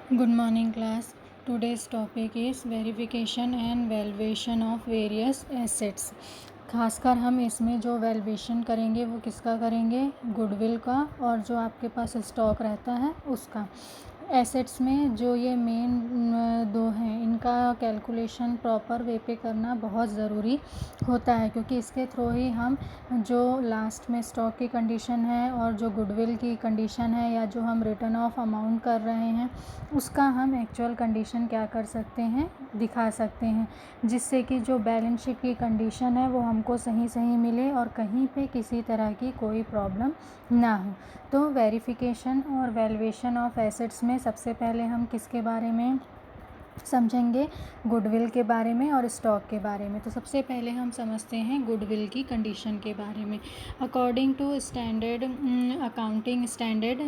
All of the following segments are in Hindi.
Good morning class. Today's topic is verification and valuation of various assets. खासकर हम इसमें जो वैल्यूएशन करेंगे वो किसका करेंगे, गुडविल का और जो आपके पास स्टॉक रहता है उसका। एसेट्स में जो ये मेन दो हैं इनका कैलकुलेशन प्रॉपर वे पे करना बहुत ज़रूरी होता है, क्योंकि इसके थ्रू ही हम जो लास्ट में स्टॉक की कंडीशन है और जो गुडविल की कंडीशन है या जो हम रिटर्न ऑफ अमाउंट कर रहे हैं उसका हम एक्चुअल कंडीशन क्या कर सकते हैं, दिखा सकते हैं, जिससे कि जो बैलेंस शीट की कंडीशन है वो हमको सही सही मिले और कहीं पे किसी तरह की कोई प्रॉब्लम ना हो। तो वेरिफिकेशन और वैल्यूएशन ऑफ एसेट्स में सबसे पहले हम किसके बारे में समझेंगे, गुडविल के बारे में और स्टॉक के बारे में। तो सबसे पहले हम समझते हैं गुडविल की कंडीशन के बारे में। According to standard accounting standard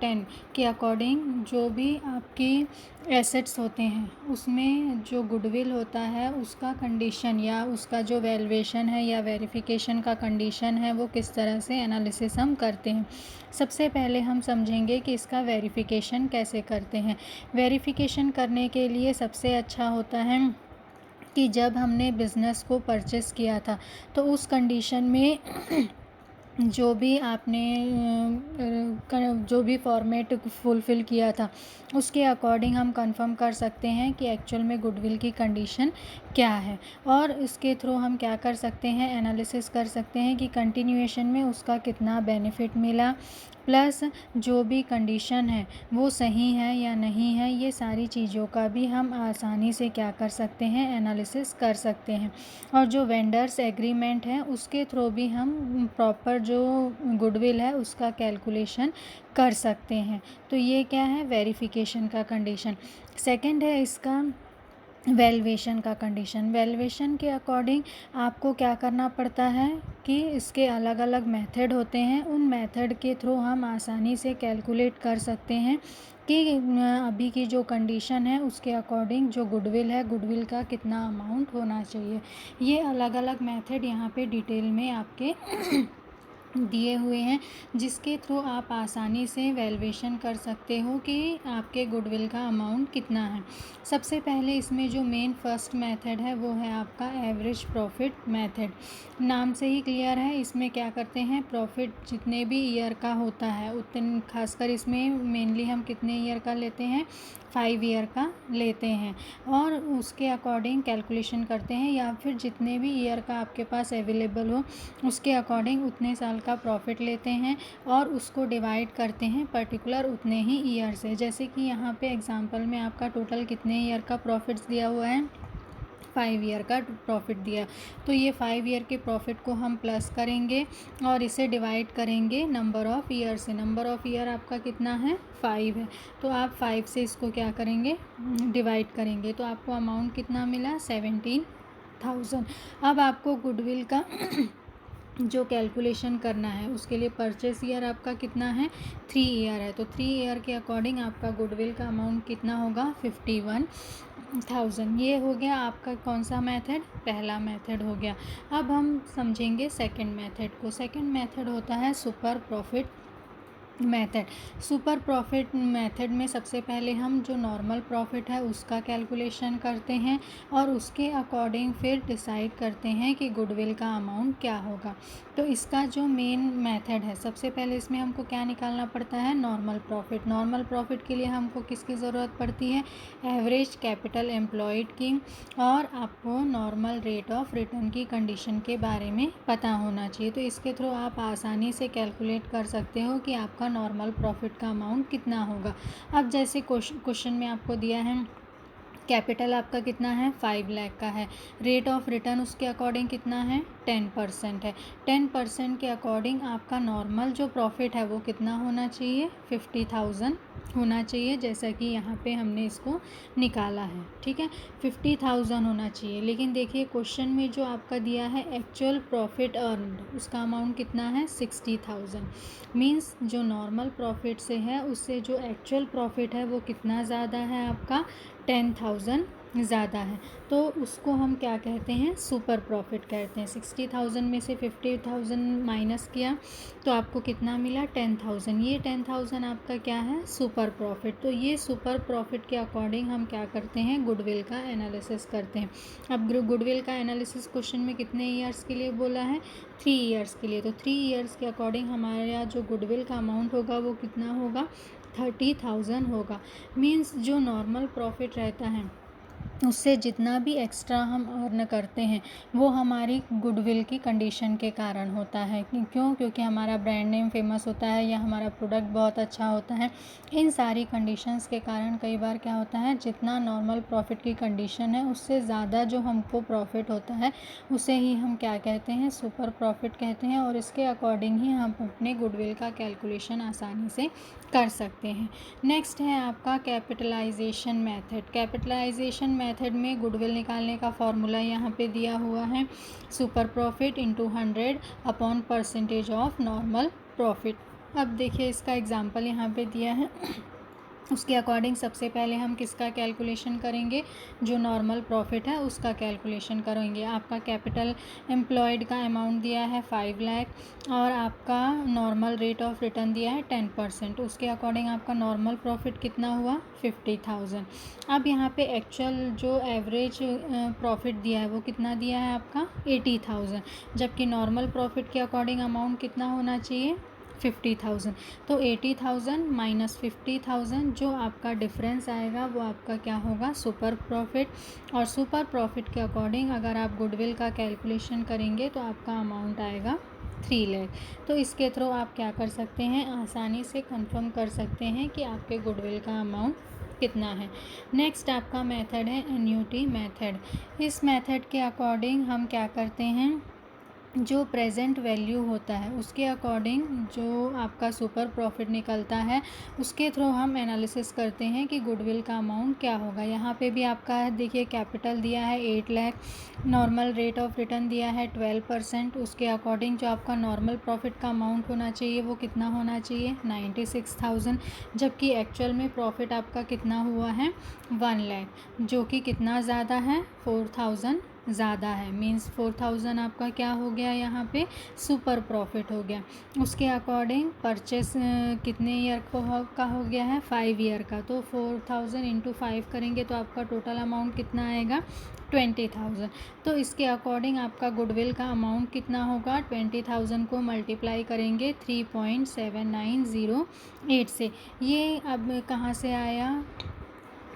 10 के अकॉर्डिंग जो भी आपकी एसेट्स होते हैं उसमें जो गुडविल होता है उसका कंडीशन या उसका जो वैल्यूएशन है या वेरिफिकेशन का कंडीशन है वो किस तरह से एनालिसिस हम करते हैं। सबसे पहले हम समझेंगे कि इसका वेरिफिकेशन कैसे करते हैं। वेरिफिकेशन करने के लिए सबसे अच्छा होता है कि जब हमने बिज़नेस को परचेस किया था तो उस कंडीशन में जो भी आपने जो भी फॉर्मेट फुलफ़िल किया था उसके अकॉर्डिंग हम कंफर्म कर सकते हैं कि एक्चुअल में गुडविल की कंडीशन क्या है, और इसके थ्रू हम क्या कर सकते हैं, एनालिसिस कर सकते हैं कि कंटिन्यूएशन में उसका कितना बेनिफिट मिला, प्लस जो भी कंडीशन है वो सही है या नहीं है, ये सारी चीज़ों का भी हम आसानी से क्या कर सकते हैं, एनालिसिस कर सकते हैं। और जो वेंडर्स एग्रीमेंट है उसके थ्रू भी हम प्रॉपर जो गुडविल है उसका कैलकुलेशन कर सकते हैं। तो ये क्या है, वेरिफिकेशन का कंडीशन। सेकंड है इसका वैल्यूएशन का कंडीशन। वैल्यूएशन के अकॉर्डिंग आपको क्या करना पड़ता है कि इसके अलग अलग मेथड होते हैं, उन मेथड के थ्रू हम आसानी से कैलकुलेट कर सकते हैं कि अभी की जो कंडीशन है उसके अकॉर्डिंग जो गुडविल है, गुडविल का कितना अमाउंट होना चाहिए। ये अलग अलग मेथड यहाँ पे डिटेल में आपके दिए हुए हैं, जिसके थ्रू आप आसानी से वैल्यूएशन कर सकते हो कि आपके गुडविल का अमाउंट कितना है। सबसे पहले इसमें जो मेन फर्स्ट मेथड है वो है आपका एवरेज प्रॉफिट मेथड। नाम से ही क्लियर है, इसमें क्या करते हैं, प्रॉफिट जितने भी ईयर का होता है उतने, खासकर इसमें मेनली हम कितने ईयर का लेते हैं, 5 ईयर का लेते हैं, और उसके अकॉर्डिंग कैलकुलेशन करते हैं, या फिर जितने भी ईयर का आपके पास अवेलेबल हो उसके अकॉर्डिंग उतने साल का प्रॉफिट लेते हैं और उसको डिवाइड करते हैं पर्टिकुलर उतने ही ईयर से। जैसे कि यहाँ पे एग्जांपल में आपका टोटल कितने ईयर का प्रॉफिट्स दिया हुआ है, 5 ईयर का प्रॉफिट दिया, तो ये 5 ईयर के प्रॉफिट को हम प्लस करेंगे और इसे डिवाइड करेंगे नंबर ऑफ़ ईयर से। नंबर ऑफ़ ईयर आपका कितना है, 5 है, तो आप 5 से इसको क्या करेंगे, डिवाइड करेंगे, तो आपको अमाउंट कितना मिला, 17,000। अब आपको गुडविल का जो कैलकुलेशन करना है उसके लिए परचेस ईयर आपका कितना है, 3 ईयर है, तो 3 ईयर के अकॉर्डिंग आपका गुडविल का अमाउंट कितना होगा, 51,000। ये हो गया आपका कौन सा मेथड, पहला मेथड हो गया। अब हम समझेंगे सेकंड मेथड को। सेकंड मेथड होता है super profit method. Super profit method में सबसे पहले हम जो नॉर्मल प्रॉफिट है उसका कैलकुलेशन करते हैं और उसके अकॉर्डिंग फिर डिसाइड करते हैं कि गुडविल का अमाउंट क्या होगा। तो इसका जो मेन मेथड है, सबसे पहले इसमें हमको क्या निकालना पड़ता है, नॉर्मल प्रॉफिट। नॉर्मल प्रॉफिट के लिए हमको किसकी ज़रूरत पड़ती है, एवरेज कैपिटल एम्प्लॉयड की, और आपको नॉर्मल रेट ऑफ रिटर्न की कंडीशन के बारे में पता होना चाहिए। तो इसके थ्रू आप आसानी से कैलकुलेट कर सकते हो कि आपका नॉर्मल प्रॉफिट का अमाउंट कितना होगा। अब जैसे क्वेश्चन में आपको दिया है कैपिटल आपका कितना है, 5 लाख का है, रेट ऑफ रिटर्न उसके अकॉर्डिंग कितना है, 10% है। 10% के अकॉर्डिंग आपका नॉर्मल जो प्रॉफिट है वो कितना होना चाहिए, 50,000 होना चाहिए, जैसा कि यहाँ पे हमने इसको निकाला है, ठीक है, 50,000 होना चाहिए। लेकिन देखिए क्वेश्चन में जो आपका दिया है एक्चुअल प्रॉफिट अर्नड उसका अमाउंट कितना है, 60,000। मीन्स जो नॉर्मल प्रॉफिट से है उससे जो एक्चुअल प्रॉफिट है वो कितना ज़्यादा है आपका, 10,000 ज़्यादा है, तो उसको हम क्या कहते हैं, सुपर प्रॉफिट कहते हैं। 60,000 में से 50,000 माइनस किया तो आपको कितना मिला, 10,000। ये 10,000 आपका क्या है, सुपर प्रॉफिट। तो ये सुपर प्रॉफिट के अकॉर्डिंग हम क्या करते हैं, गुडविल का एनालिसिस करते हैं। अब गुडविल का एनालिसिस क्वेश्चन में कितने ईयर्स के लिए बोला है, 3 ईयर्स के लिए। तो 3 ईयर्स के अकॉर्डिंग हमारा जो गुडविल का अमाउंट होगा वो कितना होगा, 30,000 होगा। मीन्स जो नॉर्मल प्रॉफिट रहता है उससे जितना भी एक्स्ट्रा हम अर्न करते हैं वो हमारी गुडविल की कंडीशन के कारण होता है। क्यों, क्योंकि हमारा ब्रांड नेम फेमस होता है या हमारा प्रोडक्ट बहुत अच्छा होता है। इन सारी कंडीशंस के कारण कई बार क्या होता है, जितना नॉर्मल प्रॉफिट की कंडीशन है उससे ज़्यादा जो हमको प्रॉफिट होता है उसे ही हम क्या कहते हैं, सुपर प्रॉफिट कहते हैं। और इसके अकॉर्डिंग ही हम अपने गुडविल का कैलकुलेशन आसानी से कर सकते हैं। नेक्स्ट है आपका कैपिटलाइजेशन मेथड। कैपिटलाइजेशन मेथड में गुडविल निकालने का फॉर्मूला यहाँ पे दिया हुआ है, super profit into 100 upon percentage of normal profit. अब देखिए इसका एग्जांपल यहाँ पे दिया है, उसके अकॉर्डिंग सबसे पहले हम किसका कैलकुलेशन करेंगे, जो नॉर्मल प्रॉफिट है उसका कैलकुलेशन करेंगे। आपका कैपिटल एम्प्लॉयड का अमाउंट दिया है 5 लाख और आपका नॉर्मल रेट ऑफ रिटर्न दिया है 10%। उसके अकॉर्डिंग आपका नॉर्मल प्रॉफिट कितना हुआ, 50,000। अब यहाँ पे एक्चुअल जो एवरेज प्रॉफिट दिया है वो कितना दिया है आपका, 80,000, जबकि नॉर्मल प्रॉफिट के अकॉर्डिंग अमाउंट कितना होना चाहिए, 50,000। तो 80,000 माइनस 50,000 जो आपका डिफरेंस आएगा वो आपका क्या होगा, सुपर प्रॉफिट। और सुपर प्रॉफिट के अकॉर्डिंग अगर आप गुडविल का कैलकुलेशन करेंगे तो आपका अमाउंट आएगा 3 लाख। तो इसके थ्रू आप क्या कर सकते हैं, आसानी से कंफर्म कर सकते हैं कि आपके गुडविल का अमाउंट कितना है। नेक्स्ट आपका मेथड है एन्युटी मेथड। इस मेथड के अकॉर्डिंग हम क्या करते हैं, जो प्रेजेंट वैल्यू होता है उसके अकॉर्डिंग जो आपका सुपर प्रॉफिट निकलता है उसके थ्रू हम एनालिसिस करते हैं कि गुडविल का अमाउंट क्या होगा। यहाँ पे भी आपका देखिए कैपिटल दिया है 8 lakh, normal rate of return दिया है 12%। उसके अकॉर्डिंग जो आपका नॉर्मल प्रॉफिट का अमाउंट होना चाहिए वो कितना होना चाहिए, 96,000, जबकि एक्चुअल में प्रॉफिट आपका कितना हुआ है, 1 लाख, जो कि कितना ज़्यादा है, 4,000 ज़्यादा है। मींस 4,000 आपका क्या हो गया, यहाँ पे सुपर प्रॉफिट हो गया। उसके अकॉर्डिंग परचेस कितने ईयर का हो गया है, 5 ईयर का। तो 4,000 इंटू 5 करेंगे तो आपका टोटल अमाउंट कितना आएगा, 20,000। तो इसके अकॉर्डिंग आपका गुडविल का अमाउंट कितना होगा, 20,000 को मल्टीप्लाई करेंगे 3.7908 से। ये अब कहाँ से आया,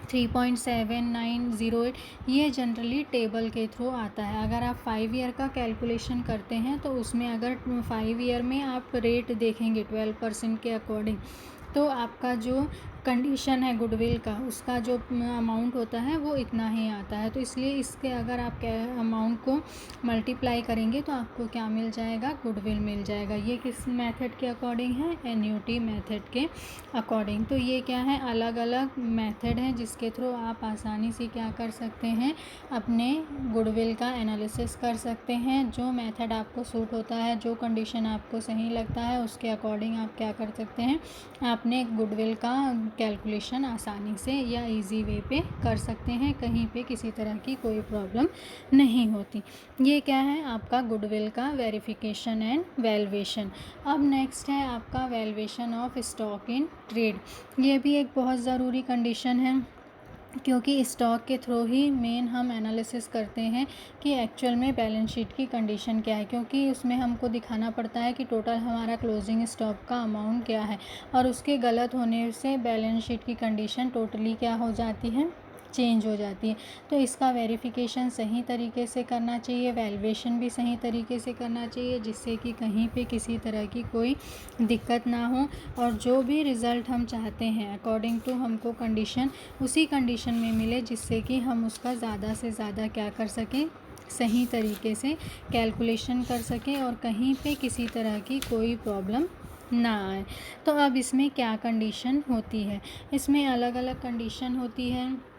3.7908, ये जनरली टेबल के थ्रू आता है। अगर आप 5 ईयर का कैलकुलेशन करते हैं तो उसमें अगर 5 ईयर में आप रेट देखेंगे 12% के अकॉर्डिंग तो आपका जो कंडीशन है गुडविल का उसका जो अमाउंट होता है वो इतना ही आता है। तो इसलिए इसके अगर आप अमाउंट को मल्टीप्लाई करेंगे तो आपको क्या मिल जाएगा, गुडविल मिल जाएगा। ये किस मेथड के अकॉर्डिंग है, एन्युटी मेथड के अकॉर्डिंग। तो ये क्या है, अलग अलग मेथड है जिसके थ्रू आप आसानी से क्या कर सकते हैं, अपने गुडविल का एनालिसिस कर सकते हैं। जो मेथड आपको सूट होता है, जो कंडीशन आपको सही लगता है उसके अकॉर्डिंग आप क्या कर सकते हैं, अपने गुडविल का कैलकुलेशन आसानी से या इजी वे पे कर सकते हैं। कहीं पे किसी तरह की कोई प्रॉब्लम नहीं होती। ये क्या है, आपका गुडविल का वेरिफिकेशन एंड वैल्यूएशन। अब नेक्स्ट है आपका valuation of stock in trade. ये भी एक बहुत ज़रूरी कंडीशन है क्योंकि स्टॉक के थ्रू ही मेन हम एनालिसिस करते हैं कि एक्चुअल में बैलेंस शीट की कंडीशन क्या है, क्योंकि उसमें हमको दिखाना पड़ता है कि टोटल हमारा क्लोजिंग स्टॉक का अमाउंट क्या है। और उसके गलत होने से बैलेंस शीट की कंडीशन टोटली क्या हो जाती है, चेंज हो जाती है। तो इसका वेरिफिकेशन सही तरीके से करना चाहिए, वैल्यूएशन भी सही तरीके से करना चाहिए, जिससे कि कहीं पे किसी तरह की कोई दिक्कत ना हो और जो भी रिज़ल्ट हम चाहते हैं अकॉर्डिंग टू हमको कंडीशन उसी कंडीशन में मिले, जिससे कि हम उसका ज़्यादा से ज़्यादा क्या कर सकें, सही तरीके से कैलकुलेशन कर सकें और कहीं पे किसी तरह की कोई प्रॉब्लम ना आए। तो अब इसमें क्या कंडीशन होती है, इसमें अलग अलग कंडीशन होती है।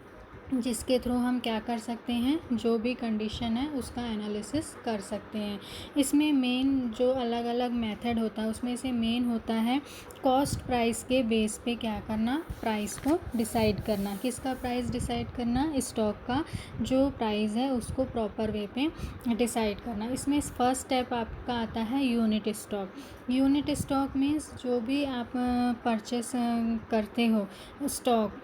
जिसके थ्रू हम क्या कर सकते हैं, जो भी कंडीशन है उसका एनालिसिस कर सकते हैं। इसमें मेन जो अलग अलग मेथड होता है उसमें से मेन होता है कॉस्ट प्राइस के बेस पे क्या करना, प्राइस को डिसाइड करना। किसका प्राइस डिसाइड करना, स्टॉक का जो प्राइस है उसको प्रॉपर वे पे डिसाइड करना। इसमें फर्स्ट स्टेप आपका आता है unit stock. Unit stock means जो भी आप परचेस करते हो स्टॉक,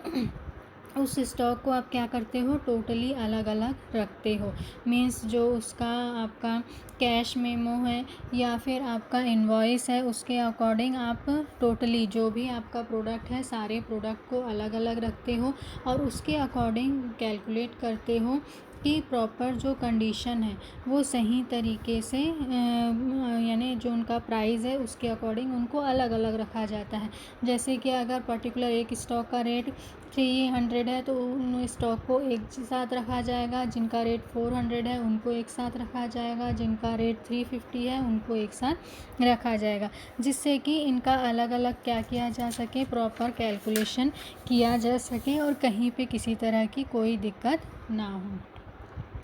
उस स्टॉक को आप क्या करते हो, टोटली अलग अलग रखते हो। मीन्स जो उसका आपका कैश मेमो है या फिर आपका इनवॉइस है उसके अकॉर्डिंग आप टोटली जो भी आपका प्रोडक्ट है सारे प्रोडक्ट को अलग अलग रखते हो और उसके अकॉर्डिंग कैलकुलेट करते हो कि प्रॉपर जो कंडीशन है वो सही तरीके से यानी जो उनका प्राइस है उसके अकॉर्डिंग उनको अलग अलग रखा जाता है। जैसे कि अगर पर्टिकुलर एक स्टॉक का रेट 300 है तो उन स्टॉक को एक साथ रखा जाएगा, जिनका रेट 400 है उनको एक साथ रखा जाएगा, जिनका रेट 350 है उनको एक साथ रखा जाएगा, जिससे कि इनका अलग अलग क्या किया जा सके, प्रॉपर कैलकुलेशन किया जा सके और कहीं पे किसी तरह की कोई दिक्कत ना हो।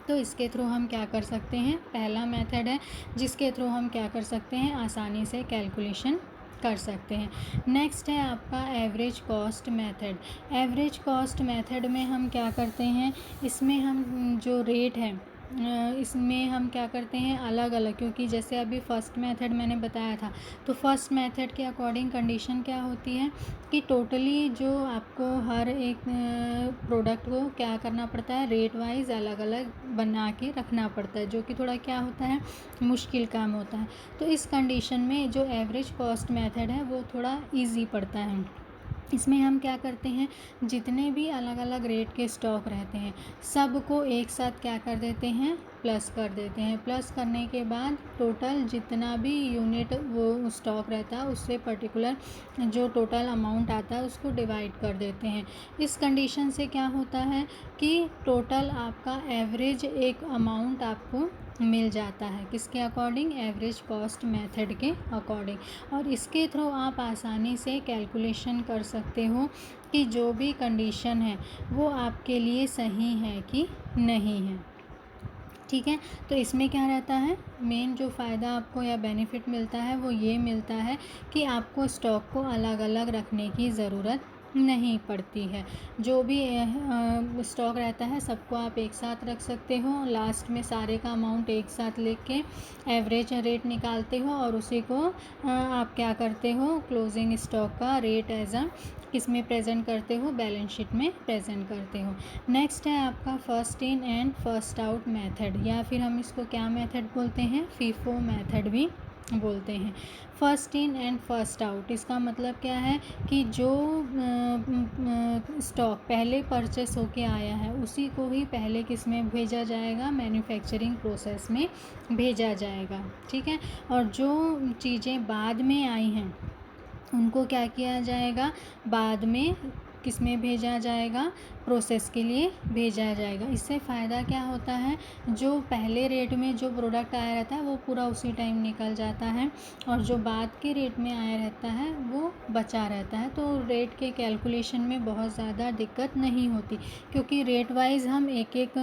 तो इसके थ्रू हम क्या कर सकते हैं, पहला मेथड है जिसके थ्रू हम क्या कर सकते हैं, आसानी से कैलकुलेशन कर सकते हैं। नेक्स्ट है आपका average cost method. Average cost method में हम क्या करते हैं, इसमें हम जो रेट है इसमें हम क्या करते हैं अलग अलग, क्योंकि जैसे अभी फर्स्ट मेथड मैंने बताया था तो फर्स्ट मेथड के अकॉर्डिंग कंडीशन क्या होती है कि टोटली जो आपको हर एक प्रोडक्ट को क्या करना पड़ता है, रेट वाइज अलग अलग बना के रखना पड़ता है, जो कि थोड़ा क्या होता है, मुश्किल काम होता है। तो इस कंडीशन में जो एवरेज कॉस्ट मेथड है वो थोड़ा इजी पड़ता है। इसमें हम क्या करते हैं, जितने भी अलग अलग रेट के स्टॉक रहते हैं सबको एक साथ क्या कर देते हैं, प्लस कर देते हैं। प्लस करने के बाद टोटल जितना भी यूनिट वो स्टॉक रहता है उससे पर्टिकुलर जो टोटल अमाउंट आता है उसको डिवाइड कर देते हैं। इस कंडीशन से क्या होता है कि टोटल आपका एवरेज एक अमाउंट आपको मिल जाता है, किसके अकॉर्डिंग, एवरेज कॉस्ट मेथड के अकॉर्डिंग। और इसके थ्रू आप आसानी से कैलकुलेशन कर सकते हो कि जो भी कंडीशन है वो आपके लिए सही है कि नहीं है। ठीक है, तो इसमें क्या रहता है, मेन जो फ़ायदा आपको या बेनिफिट मिलता है वो ये मिलता है कि आपको स्टॉक को अलग अलग रखने की ज़रूरत नहीं पड़ती है। जो भी स्टॉक रहता है सबको आप एक साथ रख सकते हो, लास्ट में सारे का अमाउंट एक साथ लेके एवरेज रेट निकालते हो और उसी को आप क्या करते हो, क्लोजिंग स्टॉक का रेट एज अ किस में प्रेजेंट करते हो, बैलेंस शीट में प्रेजेंट करते हो। नेक्स्ट है आपका first in and first out method, या फिर हम इसको क्या मेथड बोलते हैं, फीफो मेथड भी बोलते हैं। First in and first out, इसका मतलब क्या है कि जो स्टॉक पहले परचेस होके आया है उसी को ही पहले किस में भेजा जाएगा, मैन्युफैक्चरिंग प्रोसेस में भेजा जाएगा। ठीक है, और जो चीज़ें बाद में आई हैं उनको क्या किया जाएगा, बाद में किस में भेजा जाएगा, प्रोसेस के लिए भेजा जाएगा। इससे फ़ायदा क्या होता है, जो पहले रेट में जो प्रोडक्ट आया रहता है वो पूरा उसी टाइम निकल जाता है और जो बाद के रेट में आया रहता है वो बचा रहता है। तो रेट के कैलकुलेशन में बहुत ज़्यादा दिक्कत नहीं होती, क्योंकि रेट वाइज हम एक एक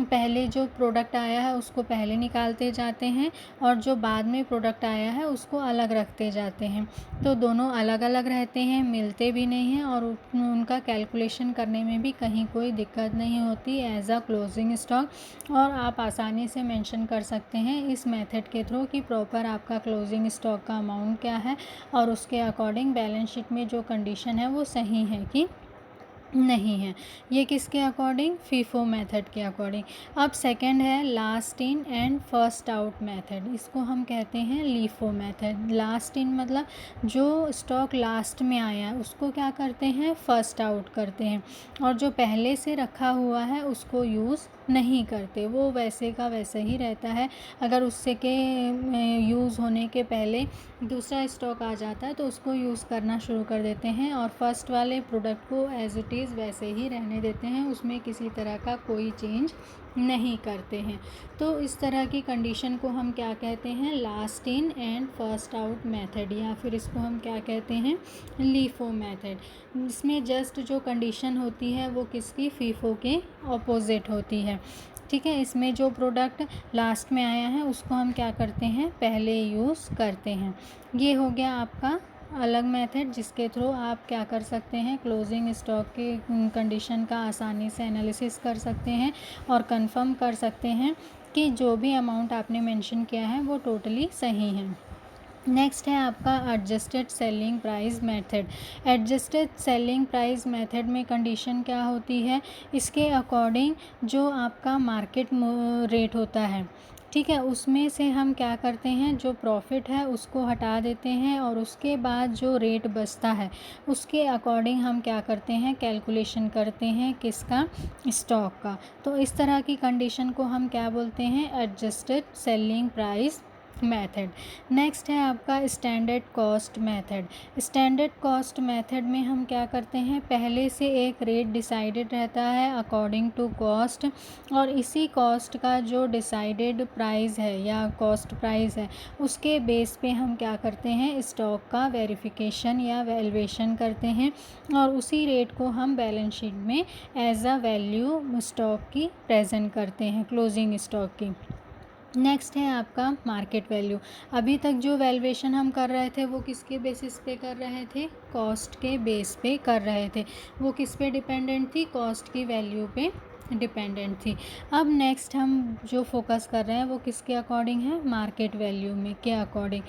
पहले जो प्रोडक्ट आया है उसको पहले निकालते जाते हैं और जो बाद में प्रोडक्ट आया है उसको अलग रखते जाते हैं। तो दोनों अलग अलग रहते हैं, मिलते भी नहीं हैं और उनका कैलकुलेशन करने में भी कहीं कोई दिक्कत नहीं होती एज अ क्लोजिंग स्टॉक। और आप आसानी से मेंशन कर सकते हैं इस मेथड के थ्रू कि प्रॉपर आपका क्लोजिंग स्टॉक का अमाउंट क्या है और उसके अकॉर्डिंग बैलेंस शीट में जो कंडीशन है वो सही है कि नहीं है। ये किसके अकॉर्डिंग, फीफो मेथड के अकॉर्डिंग। अब सेकंड है last in and first out method, इसको हम कहते हैं लीफो मेथड। लास्ट इन मतलब जो स्टॉक लास्ट में आया है उसको क्या करते हैं, फर्स्ट आउट करते हैं और जो पहले से रखा हुआ है उसको यूज़ नहीं करते, वो वैसे का वैसे ही रहता है। अगर उससे के यूज़ होने के पहले दूसरा स्टॉक आ जाता है तो उसको यूज़ करना शुरू कर देते हैं और फर्स्ट वाले प्रोडक्ट को एज इट इज़ वैसे ही रहने देते हैं, उसमें किसी तरह का कोई चेंज नहीं करते हैं। तो इस तरह की कंडीशन को हम क्या कहते हैं, last in and first out method, या फिर इसको हम क्या कहते हैं, लीफो मेथड। इसमें जस्ट जो कंडीशन होती है वो किसकी, फीफो के ऑपोजिट होती है। ठीक है, इसमें जो प्रोडक्ट लास्ट में आया है उसको हम क्या करते हैं, पहले यूज़ करते हैं। ये हो गया आपका अलग मेथड जिसके थ्रू आप क्या कर सकते हैं, क्लोजिंग स्टॉक के कंडीशन का आसानी से एनालिसिस कर सकते हैं और कंफर्म कर सकते हैं कि जो भी अमाउंट आपने मेंशन किया है वो टोटली सही है। नेक्स्ट है आपका adjusted selling price method. Adjusted selling price method में कंडीशन क्या होती है, इसके अकॉर्डिंग जो आपका मार्केट रेट होता है, ठीक है, उसमें से हम क्या करते हैं, जो प्रॉफिट है उसको हटा देते हैं और उसके बाद जो रेट बचता है उसके अकॉर्डिंग हम क्या करते हैं, कैलकुलेशन करते हैं किसका, स्टॉक का। तो इस तरह की कंडीशन को हम क्या बोलते हैं, adjusted selling price method. Next है आपका standard cost method. Standard cost method में हम क्या करते हैं, पहले से एक रेट डिसाइडेड रहता है अकॉर्डिंग टू कॉस्ट, और इसी कॉस्ट का जो डिसाइडेड प्राइस है या कॉस्ट प्राइस है उसके बेस पे हम क्या करते हैं, स्टॉक का वेरिफिकेशन या वैल्यूएशन करते हैं और उसी रेट को हम बैलेंस शीट में एज अ वैल्यू स्टॉक की प्रेजेंट करते हैं, क्लोजिंग स्टॉक की। नेक्स्ट है आपका मार्केट वैल्यू। अभी तक जो वैल्यूएशन हम कर रहे थे वो किसके बेसिस पे कर रहे थे, कॉस्ट के बेस पे कर रहे थे। वो किस पे डिपेंडेंट थी, कॉस्ट की वैल्यू पे डिपेंडेंट थी। अब नेक्स्ट हम जो फोकस कर रहे हैं वो किसके अकॉर्डिंग है, मार्केट वैल्यू में के अकॉर्डिंग।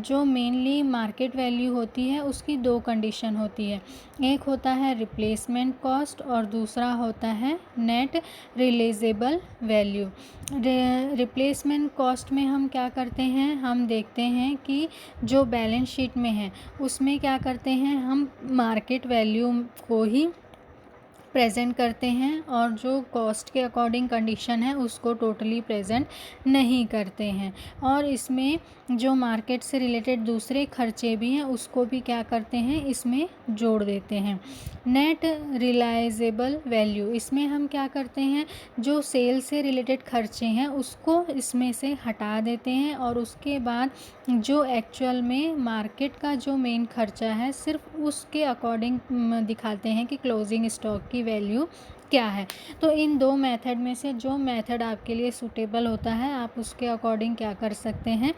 जो मेनली मार्केट वैल्यू होती है उसकी दो कंडीशन होती है, एक होता है रिप्लेसमेंट कॉस्ट और दूसरा होता है नेट रिलीजेबल वैल्यू। रिप्लेसमेंट कॉस्ट में हम क्या करते हैं, हम देखते हैं कि जो बैलेंस शीट में है उसमें क्या करते हैं, हम मार्केट वैल्यू को ही प्रेजेंट करते हैं और जो कॉस्ट के अकॉर्डिंग कंडीशन है उसको टोटली प्रेजेंट नहीं करते हैं। और इसमें जो मार्केट से रिलेटेड दूसरे खर्चे भी हैं उसको भी क्या करते हैं, इसमें जोड़ देते हैं। नेट रिलाइजेबल वैल्यू, इसमें हम क्या करते हैं, जो सेल से रिलेटेड खर्चे हैं उसको इसमें से हटा देते हैं और उसके बाद जो एक्चुअल में मार्केट का जो मेन खर्चा है सिर्फ उसके अकॉर्डिंग दिखाते हैं कि क्लोजिंग स्टॉक की वैल्यू क्या है। तो इन दो मेथड में से जो मेथड आपके लिए सूटेबल होता है आप उसके अकॉर्डिंग क्या कर सकते हैं,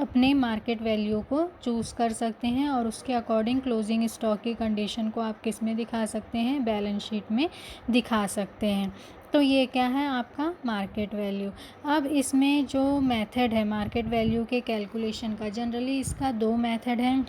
अपने मार्केट वैल्यू को चूज़ कर सकते हैं और उसके अकॉर्डिंग क्लोजिंग स्टॉक की कंडीशन को आप किस में दिखा सकते हैं, बैलेंस शीट में दिखा सकते हैं। तो ये क्या है आपका मार्केट वैल्यू। अब इसमें जो मेथड है मार्केट वैल्यू के कैलकुलेशन का, जनरली इसका दो मेथड है,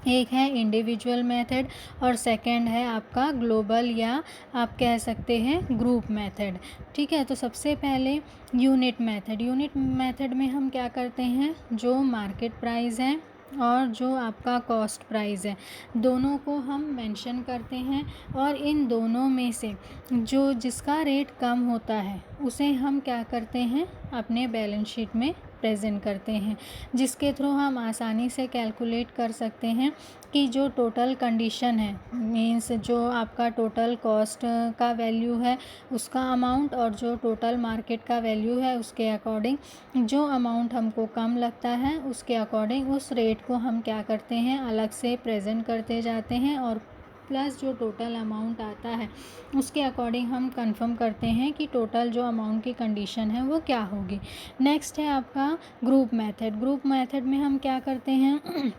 एक है इंडिविजुअल मेथड और सेकंड है आपका ग्लोबल या आप कह सकते हैं ग्रुप मेथड। ठीक है, तो सबसे पहले यूनिट मेथड। यूनिट मेथड में हम क्या करते हैं, जो मार्केट प्राइस है और जो आपका कॉस्ट प्राइस है दोनों को हम मेंशन करते हैं और इन दोनों में से जो जिसका रेट कम होता है उसे हम क्या करते हैं, अपने बैलेंस शीट में प्रेजेंट करते हैं, जिसके थ्रू हम आसानी से कैलकुलेट कर सकते हैं कि जो टोटल कंडीशन है, मीन्स जो आपका टोटल कॉस्ट का वैल्यू है उसका अमाउंट और जो टोटल मार्केट का वैल्यू है उसके अकॉर्डिंग जो अमाउंट हमको कम लगता है उसके अकॉर्डिंग उस रेट को हम क्या करते हैं, अलग से प्रेजेंट करते जाते हैं और प्लस जो टोटल अमाउंट आता है उसके अकॉर्डिंग हम कंफर्म करते हैं कि टोटल जो अमाउंट की कंडीशन है वो क्या होगी। नेक्स्ट है आपका ग्रुप मेथड। ग्रुप मेथड में हम क्या करते हैं,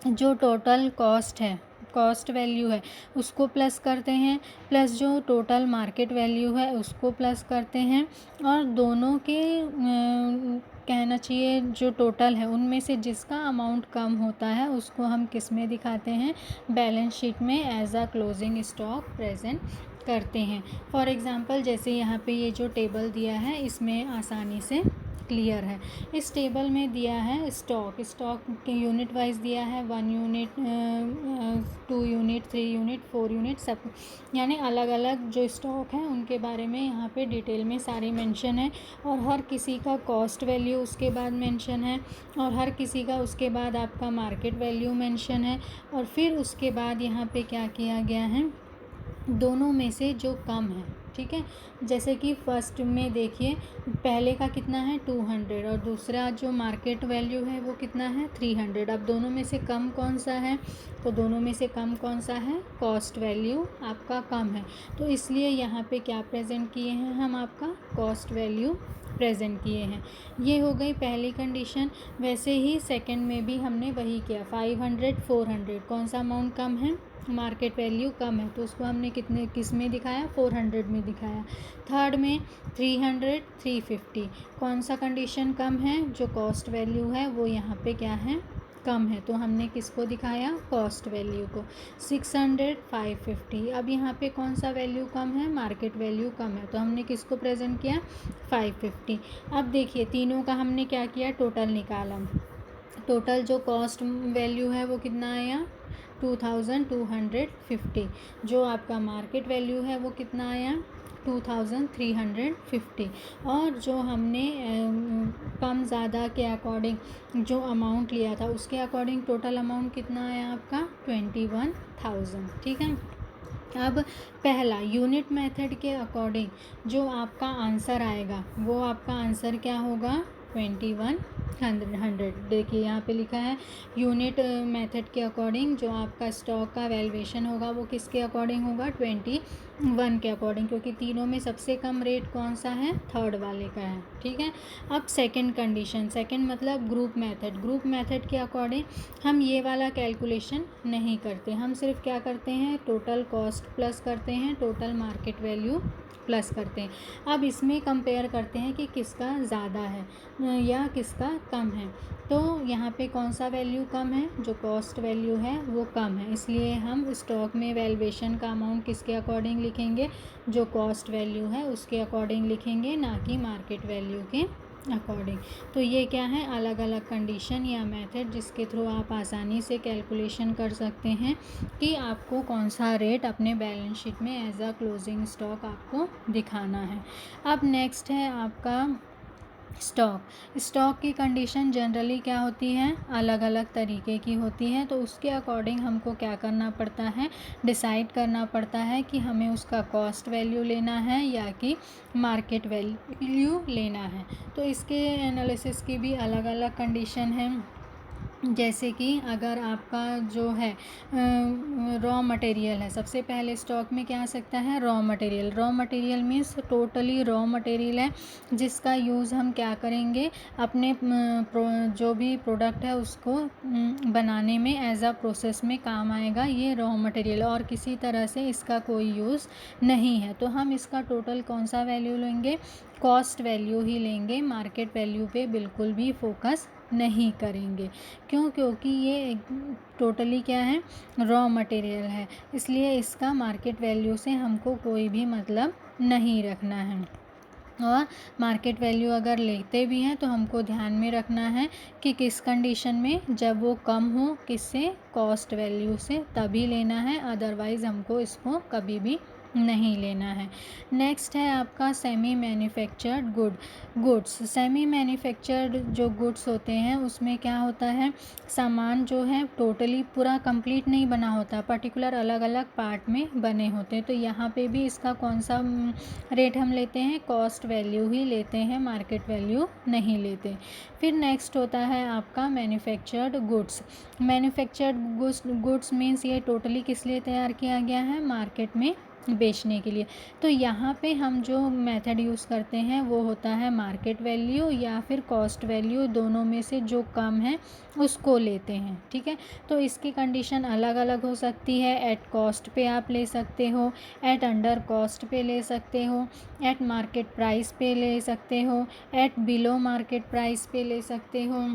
जो टोटल कॉस्ट है, कॉस्ट वैल्यू है उसको प्लस करते हैं, प्लस जो टोटल मार्केट वैल्यू है उसको प्लस करते हैं और दोनों के कहना चाहिए जो टोटल है उनमें से जिसका अमाउंट कम होता है उसको हम किस में दिखाते हैं, बैलेंस शीट में as a closing stock present करते हैं। फॉर एग्ज़ाम्पल जैसे यहाँ पे ये जो टेबल दिया है इसमें आसानी से क्लियर है। इस टेबल में दिया है स्टॉक के यूनिट वाइज दिया है, 1 यूनिट, 2 यूनिट, 3 यूनिट, 4 यूनिट, सब यानी अलग अलग जो स्टॉक हैं उनके बारे में यहाँ पे डिटेल में सारी मेंशन है। और हर किसी का कॉस्ट वैल्यू उसके बाद मेंशन है, और हर किसी का उसके बाद आपका मार्केट वैल्यू मेंशन है। और फिर उसके बाद यहाँ पे क्या किया गया है, दोनों में से जो कम है, ठीक है। जैसे कि फर्स्ट में देखिए, पहले का कितना है 200 और दूसरा जो मार्केट वैल्यू है वो कितना है 300। अब दोनों में से कम कौन सा है, तो दोनों में से कम कौन सा है, कॉस्ट वैल्यू आपका कम है। तो इसलिए यहाँ पे क्या प्रेजेंट किए हैं हम, आपका कॉस्ट वैल्यू प्रेजेंट किए हैं। ये हो गई पहली कंडीशन। वैसे ही सेकंड में भी हमने वही किया, 500 400, कौन सा अमाउंट कम है, मार्केट वैल्यू कम है, तो उसको हमने किस में दिखाया, 400 में दिखाया। थर्ड में 300 350, कौन सा कंडीशन कम है, जो कॉस्ट वैल्यू है वो यहाँ पे क्या है, कम है, तो हमने किसको दिखाया, कॉस्ट वैल्यू को। 600 550, अब यहाँ पे कौन सा वैल्यू कम है, मार्केट वैल्यू कम है, तो हमने किसको प्रेजेंट किया, 550। अब देखिए तीनों का हमने क्या किया, टोटल निकाला। टोटल जो कॉस्ट वैल्यू है वो कितना आया, 2250। जो आपका मार्केट वैल्यू है वो कितना आया, 2350। और जो हमने कम ज़्यादा के अकॉर्डिंग जो अमाउंट लिया था उसके अकॉर्डिंग टोटल अमाउंट कितना आया आपका, 21,000, ठीक है। अब पहला यूनिट मेथड के अकॉर्डिंग जो आपका आंसर आएगा वो आपका आंसर क्या होगा, 2100। देखिए यहाँ पे लिखा है यूनिट मेथड के अकॉर्डिंग जो आपका स्टॉक का वैल्यूएशन होगा वो किसके अकॉर्डिंग होगा, 21 के अकॉर्डिंग, क्योंकि तीनों में सबसे कम रेट कौन सा है, थर्ड वाले का है, ठीक है। अब सेकंड कंडीशन, सेकंड मतलब ग्रुप मेथड के अकॉर्डिंग हम ये वाला कैलकुलेशन नहीं करते, हम सिर्फ क्या करते हैं, टोटल कॉस्ट प्लस करते हैं, टोटल मार्केट वैल्यू प्लस करते हैं। अब इसमें कंपेयर करते हैं कि किसका ज़्यादा है या किसका कम है। तो यहाँ पे कौन सा वैल्यू कम है, जो कॉस्ट वैल्यू है वो कम है, इसलिए हम स्टॉक में वैल्यूएशन का अमाउंट किसके अकॉर्डिंग लिखेंगे, जो कॉस्ट वैल्यू है उसके अकॉर्डिंग लिखेंगे, ना कि मार्केट वैल्यू के अकॉर्डिंग। तो ये क्या है, अलग अलग कंडीशन या मेथड जिसके थ्रू आप आसानी से कैलकुलेशन कर सकते हैं कि आपको कौन सा रेट अपने बैलेंस शीट में एज अ क्लोजिंग स्टॉक आपको दिखाना है। अब नेक्स्ट है आपका स्टॉक की कंडीशन जनरली क्या होती है, अलग अलग तरीके की होती है। तो उसके अकॉर्डिंग हमको क्या करना पड़ता है, डिसाइड करना पड़ता है कि हमें उसका कॉस्ट वैल्यू लेना है या कि मार्केट वैल्यू लेना है। तो इसके एनालिसिस की भी अलग अलग कंडीशन है। जैसे कि अगर आपका जो है रॉ मटेरियल है, सबसे पहले स्टॉक में क्या आ सकता है, raw material means totally raw material है जिसका यूज़ हम क्या करेंगे, अपने जो भी प्रोडक्ट है उसको बनाने में एज अ प्रोसेस में काम आएगा, ये रॉ मटेरियल, और किसी तरह से इसका कोई यूज़ नहीं है। तो हम इसका टोटल कौन सा वैल्यू लेंगे, कॉस्ट वैल्यू ही लेंगे, मार्केट वैल्यू पे बिल्कुल भी फोकस नहीं करेंगे। क्यों, क्योंकि ये टोटली क्या है, रॉ मटेरियल है, इसलिए इसका मार्केट वैल्यू से हमको कोई भी मतलब नहीं रखना है। और मार्केट वैल्यू अगर लेते भी हैं तो हमको ध्यान में रखना है कि किस कंडीशन में, जब वो कम हो किससे, कॉस्ट वैल्यू से, तभी लेना है, अदरवाइज़ हमको इसको कभी भी नहीं लेना है। नेक्स्ट है आपका semi manufactured goods. Semi manufactured जो गुड्स होते हैं उसमें क्या होता है, सामान जो है टोटली पूरा कंप्लीट नहीं बना होता, पर्टिकुलर अलग अलग पार्ट में बने होते हैं। तो यहाँ पे भी इसका कौन सा रेट हम लेते हैं, कॉस्ट वैल्यू ही लेते हैं, मार्केट वैल्यू नहीं लेते। फिर नेक्स्ट होता है आपका मैन्युफैक्चर्ड गुड्स मीन्स ये टोटली किस लिए तैयार किया गया है, मार्केट में बेचने के लिए। तो यहाँ पे हम जो मेथड यूज़ करते हैं वो होता है मार्केट वैल्यू या फिर कॉस्ट वैल्यू, दोनों में से जो कम है उसको लेते हैं, ठीक है। तो इसकी कंडीशन अलग अलग हो सकती है, एट कॉस्ट पे आप ले सकते हो, एट अंडर कॉस्ट पे ले सकते हो, एट मार्केट प्राइस पे ले सकते हो, एट बिलो मार्केट प्राइस पे ले सकते हो,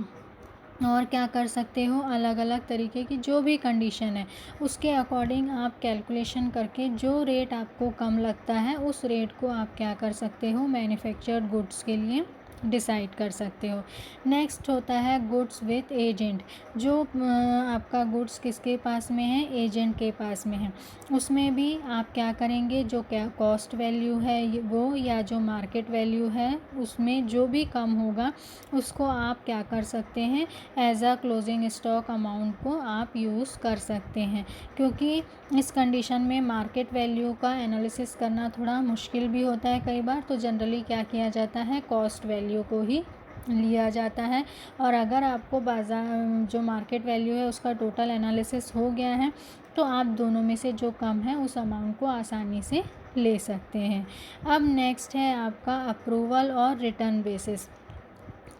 और क्या कर सकते हो, अलग अलग तरीके की जो भी कंडीशन है उसके अकॉर्डिंग आप कैलकुलेशन करके जो रेट आपको कम लगता है उस रेट को आप क्या कर सकते हो, मैन्युफैक्चर्ड गुड्स के लिए डिसाइड कर सकते हो। नेक्स्ट होता है गुड्स विथ एजेंट। जो आपका गुड्स किसके पास में है, एजेंट के पास में है, उसमें भी आप क्या करेंगे, जो क्या कॉस्ट वैल्यू है वो या जो मार्केट वैल्यू है उसमें जो भी कम होगा उसको आप क्या कर सकते हैं, as a closing stock amount को आप यूज़ कर सकते हैं। क्योंकि इस कंडीशन में मार्केट वैल्यू का एनालिसिस करना थोड़ा मुश्किल भी होता है कई बार, तो जनरली क्या किया जाता है, कॉस्ट वैल्यू को ही लिया जाता है। और अगर आपको बाज़ार जो मार्केट वैल्यू है उसका टोटल एनालिसिस हो गया है तो आप दोनों में से जो कम है उस अमाउंट को आसानी से ले सकते हैं। अब नेक्स्ट है आपका अप्रूवल और रिटर्न बेसिस।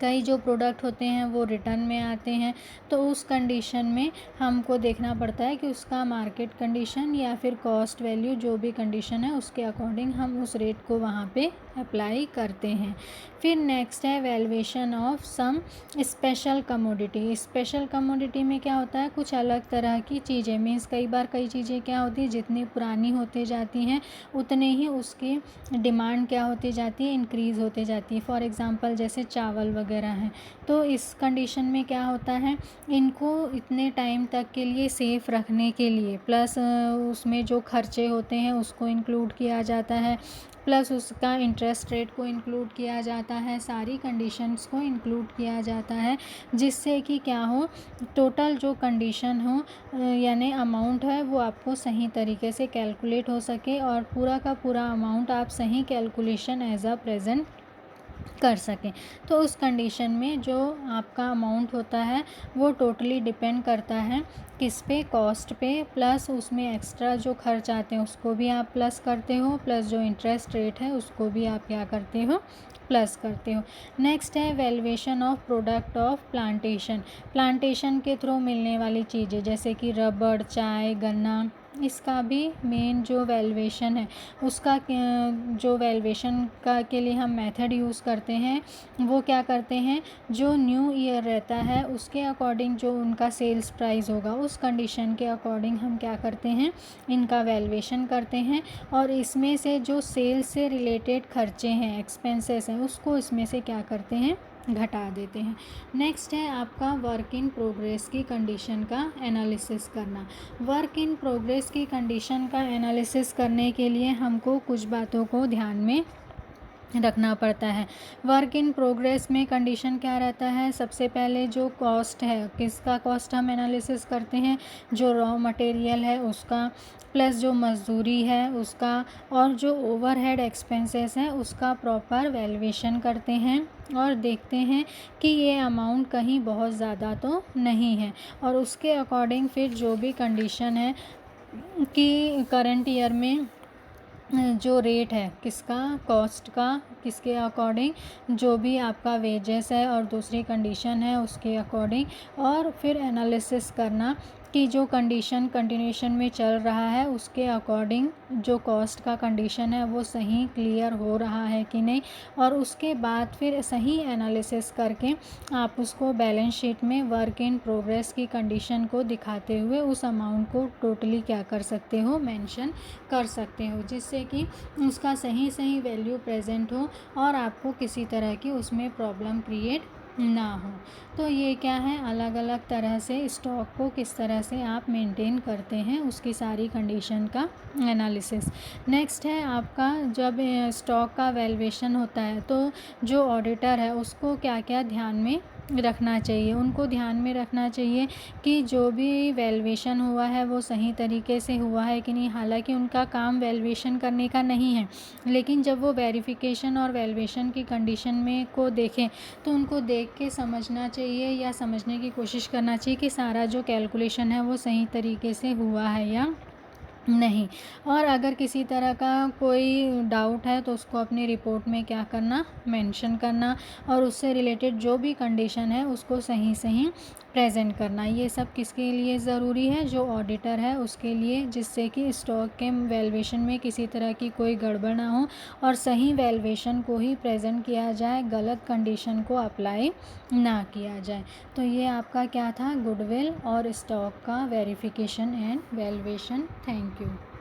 कई जो प्रोडक्ट होते हैं वो रिटर्न में आते हैं, तो उस कंडीशन में हमको देखना पड़ता है कि उसका मार्केट कंडीशन या फिर कॉस्ट वैल्यू जो भी कंडीशन है उसके अकॉर्डिंग हम उस रेट को वहाँ पे अप्लाई करते हैं। फिर नेक्स्ट है valuation of some special commodity. Special commodity में क्या होता है, कुछ अलग तरह की चीज़ें, मीन्स कई बार कई चीज़ें क्या होती है, जितनी पुरानी होती जाती हैं उतने ही उसकी डिमांड क्या होती जाती है, इंक्रीज़ होती जाती है। फॉर एग्ज़ाम्पल जैसे चावल वगैरह हैं, तो इस कंडीशन में क्या होता है, इनको इतने टाइम तक के लिए सेफ़ रखने के लिए प्लस उसमें जो खर्चे होते हैं उसको इंक्लूड किया जाता है, प्लस उसका इंटरेस्ट रेट को इंक्लूड किया जाता है, सारी कंडीशंस को इंक्लूड किया जाता है, जिससे कि क्या हो, टोटल जो कंडीशन हो यानी अमाउंट है वो आपको सही तरीके से कैलकुलेट हो सके और पूरा का पूरा अमाउंट आप सही कैलकुलेशन एज अ प्रेजेंट कर सकें। तो उस कंडीशन में जो आपका अमाउंट होता है वो टोटली डिपेंड करता है किस पे, कॉस्ट पे, प्लस उसमें एक्स्ट्रा जो खर्च आते हैं उसको भी आप प्लस करते हो, प्लस जो इंटरेस्ट रेट है उसको भी आप क्या करते हो, प्लस करते हो। नेक्स्ट है valuation of product of plantation. Plantation के थ्रू मिलने वाली चीज़ें जैसे कि रबड़, चाय, गन्ना, इसका भी मेन जो वैल्यूएशन है उसका जो वैल्यूएशन का के लिए हम मेथड यूज़ करते हैं वो क्या करते हैं, जो न्यू ईयर रहता है उसके अकॉर्डिंग जो उनका सेल्स प्राइस होगा उस कंडीशन के अकॉर्डिंग हम क्या करते हैं, इनका वैल्यूएशन करते हैं और इसमें से जो सेल्स से रिलेटेड खर्चे हैं, एक्सपेंसेस हैं, उसको इसमें से क्या करते हैं, घटा देते हैं। नेक्स्ट है आपका वर्क इन प्रोग्रेस की कंडीशन का एनालिसिस करना। वर्क इन प्रोग्रेस की कंडीशन का एनालिसिस करने के लिए हमको कुछ बातों को ध्यान में रखना पड़ता है। वर्क इन प्रोग्रेस में कंडीशन क्या रहता है, सबसे पहले जो कॉस्ट है, किसका कॉस्ट हम एनालिसिस करते हैं, जो रॉ मटेरियल है उसका, प्लस जो मजदूरी है उसका, और जो ओवरहेड एक्सपेंसेस हैं उसका प्रॉपर वैल्यूएशन करते हैं और देखते हैं कि ये अमाउंट कहीं बहुत ज़्यादा तो नहीं है, और उसके अकॉर्डिंग फिर जो भी कंडीशन है कि करंट ईयर में जो रेट है किसका, कॉस्ट का, किसके अकॉर्डिंग, जो भी आपका वेजेस है और दूसरी कंडीशन है उसके अकॉर्डिंग, और फिर एनालिसिस करना कि जो कंडीशन कंटिन्यूशन में चल रहा है उसके अकॉर्डिंग जो कॉस्ट का कंडीशन है वो सही क्लियर हो रहा है कि नहीं, और उसके बाद फिर सही एनालिसिस करके आप उसको बैलेंस शीट में वर्क इन प्रोग्रेस की कंडीशन को दिखाते हुए उस अमाउंट को टोटली क्या कर सकते हो, मेंशन कर सकते हो, जिससे कि उसका सही सही वैल्यू प्रेजेंट हो और आपको किसी तरह की उसमें प्रॉब्लम क्रिएट ना हो। तो ये क्या है, अलग अलग तरह से स्टॉक को किस तरह से आप मेंटेन करते हैं उसकी सारी कंडीशन का एनालिसिस। नेक्स्ट है आपका जब स्टॉक का वैल्यूएशन होता है तो जो ऑडिटर है उसको क्या क्या ध्यान में रखना चाहिए, उनको ध्यान में रखना चाहिए कि जो भी वैल्यूएशन हुआ है वो सही तरीके से हुआ है कि नहीं। हालांकि उनका काम वैल्यूएशन करने का नहीं है, लेकिन जब वो वेरिफिकेशन और वैल्यूएशन की कंडीशन में को देखें तो उनको देख के समझना चाहिए या समझने की कोशिश करना चाहिए कि सारा जो कैलकुलेशन है वो सही तरीके से हुआ है या नहीं। और अगर किसी तरह का कोई डाउट है तो उसको अपनी रिपोर्ट में क्या करना, मेंशन करना, और उससे रिलेटेड जो भी कंडीशन है उसको सही सही प्रेजेंट करना। ये सब किसके लिए ज़रूरी है, जो ऑडिटर है उसके लिए, जिससे कि स्टॉक के वैल्यूएशन में किसी तरह की कोई गड़बड़ ना हो और सही वैल्यूएशन को ही प्रेजेंट किया जाए, गलत कंडीशन को अप्लाई ना किया जाए। तो ये आपका क्या था, गुडविल और स्टॉक का verification and valuation. Thank you.